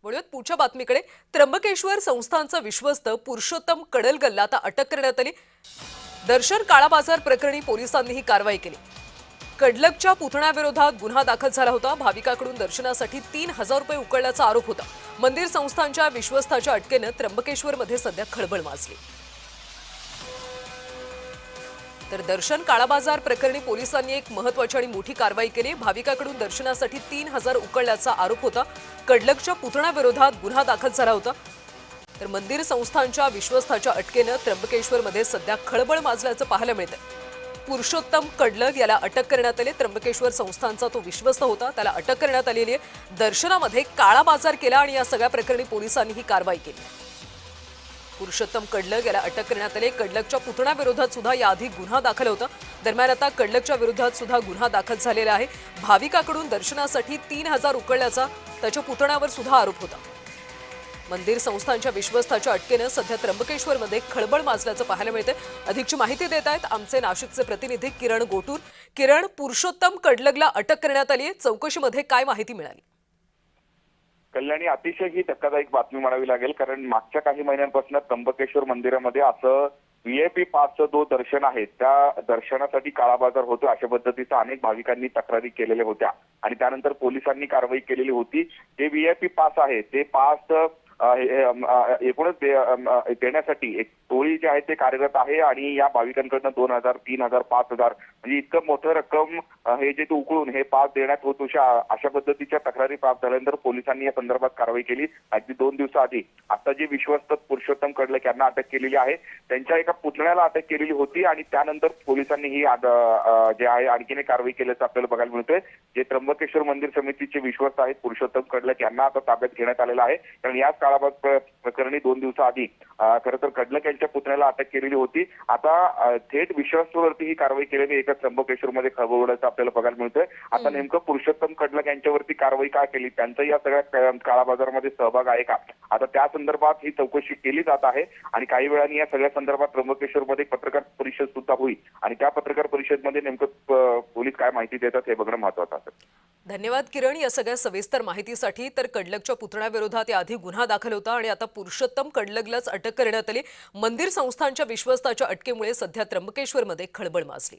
वळूयात पुढच्या बातमीकडे। त्र्यंबकेश्वर संस्थानचा विश्वस्त पुरुषोत्तम कडलगलला आता अटक करण्यात आली। दर्शन काळाबाजार प्रकरणी पोलिसांनी ही कारवाई केली। कडलगच्या पुतण्याविरोधात गुन्हा दाखल झाला होता। भाविकाकडून दर्शनासाठी 3000 रुपये उकळल्याचा आरोप होता। मंदिर संस्थानच्या विश्वस्ताच्या अटकेने त्र्यंबकेश्वरमध्ये सध्या खळबळ माजली। तर दर्शन काळाबाजार प्रकरणी पोलिसांनी एक महत्त्वाची आणि मोठी कारवाई केली। भाविकाकडून दर्शनासाठी 3000 उकळल्याचा आरोप होता। कडलगच्या पुतण्याविरोधात गुन्हा दाखल झाला होता। तर मंदिर संस्थानच्या विश्वस्ताच्या अटकेने त्र्यंबकेश्वरमध्ये सध्या खळबळ माजल्याचं पाहायला मिळतंय। पुरुषोत्तम कडलग याला अटक करण्यात आली। त्र्यंबकेश्वर संस्थानचा तो विश्वस्त होता, त्याला अटक करण्यात आलेली आहे। दर्शनामध्ये काळाबाजार केला आणि या सगळ्या प्रकरणी पोलिसांनी ही कारवाई केली। पुरुषोत्तम कडलग याला अटक करण्यात आली। कडलगच्या पुतण्याविरोधात सुद्धा याआधी गुन्हा दाखल होता। दरम्यान आता कडलगच्या विरोधात सुद्धा गुन्हा दाखल झालेला आहे। भाविकाकडून दर्शनासाठी 3000 उकळल्याचा त्याच्या पुतण्यावर सुद्धा आरोप होता। मंदिर संस्थानच्या विश्वस्ताच्या अटकेने सध्या त्र्यंबकेश्वरमध्ये खळबळ माजल्याचं पाहायला मिळतंय। अधिकची माहिती देत आहेत आमचे नाशिकचे प्रतिनिधी किरण गोटूर। किरण, पुरुषोत्तम कडलगला अटक करण्यात आली आहे, चौकशीमध्ये काय माहिती मिळाली? कल्याणी, अतिशय ही धक्कादायक बातमी म्हणावी लागेल, कारण मागच्या काही महिन्यांपासून त्र्यंबकेश्वर मंदिरामध्ये असं व्हीआयपी पासचं जो दर्शन आहे त्या दर्शनासाठी काळाबाजार होतो अशा पद्धतीचा अनेक भाविकांनी तक्रारी केलेल्या होत्या आणि त्यानंतर पोलिसांनी कारवाई केलेली होती। जे व्हीआयपी पास आहे ते पास एकूणच देण्यासाठी एक टोळी जे आहे ते कार्यरत आहे आणि या भाविकांकडून 2000, 3000, 5000 म्हणजे इतकं मोठं रक्कम हे जे उकळून हे पास देण्यात होत अशा पद्धतीच्या तक्रारी प्राप्त झाल्यानंतर पोलिसांनी या संदर्भात कारवाई केली। अगदी 2 दिवसाआधी आता जे विश्वस्त पुरुषोत्तम कडलग यांना अटक केलेली आहे, त्यांच्या एका पुतण्याला अटक केलेली होती आणि त्यानंतर पोलिसांनी ही जे आहे आणखीन कारवाई केल्याचं आपल्याला बघायला मिळतंय। जे त्र्यंबकेश्वर मंदिर समितीचे विश्वस्त आहेत पुरुषोत्तम कडलग यांना आता ताब्यात घेण्यात आलेलं आहे, कारण याच काळाबाजार प्रकरणी 2 दिवसाआधी खरं तर कडलग यांच्या पुतण्याला अटक केलेली होती। आता थेट विश्वासावरती ही कारवाई केल्याने एका त्र्यंबकेश्वरमध्ये खळबळ उडाल्याचं आपल्याला बघायला मिळतंय। आता नेमकं पुरुषोत्तम कडलग यांच्यावरती कारवाई का केली, त्यांचा या सगळ्या काळाबाजारामध्ये सहभाग आहे का, आता त्या संदर्भात ही चौकशी केली जात आहे आणि काही वेळाने या सगळ्या संदर्भात त्र्यंबकेश्वरमध्ये पत्रकार परिषद सुद्धा होईल आणि त्या पत्रकार परिषदेमध्ये नेमकं पोलीस काय माहिती देतात हे बघणं महत्त्वाचं असेल। धन्यवाद किरण, या सगळ्या सविस्तर माहितीसाठी। तर कडलगच्या पुतण्याविरोधात याआधी गुन्हा दाखल होता आणि आता पुरुषोत्तम कडलगलाच अटक करण्यात आली। मंदिर संस्थानच्या विश्वस्ताच्या अटकेमुळे सध्या त्र्यंबकेश्वरमध्ये खळबळ माजली।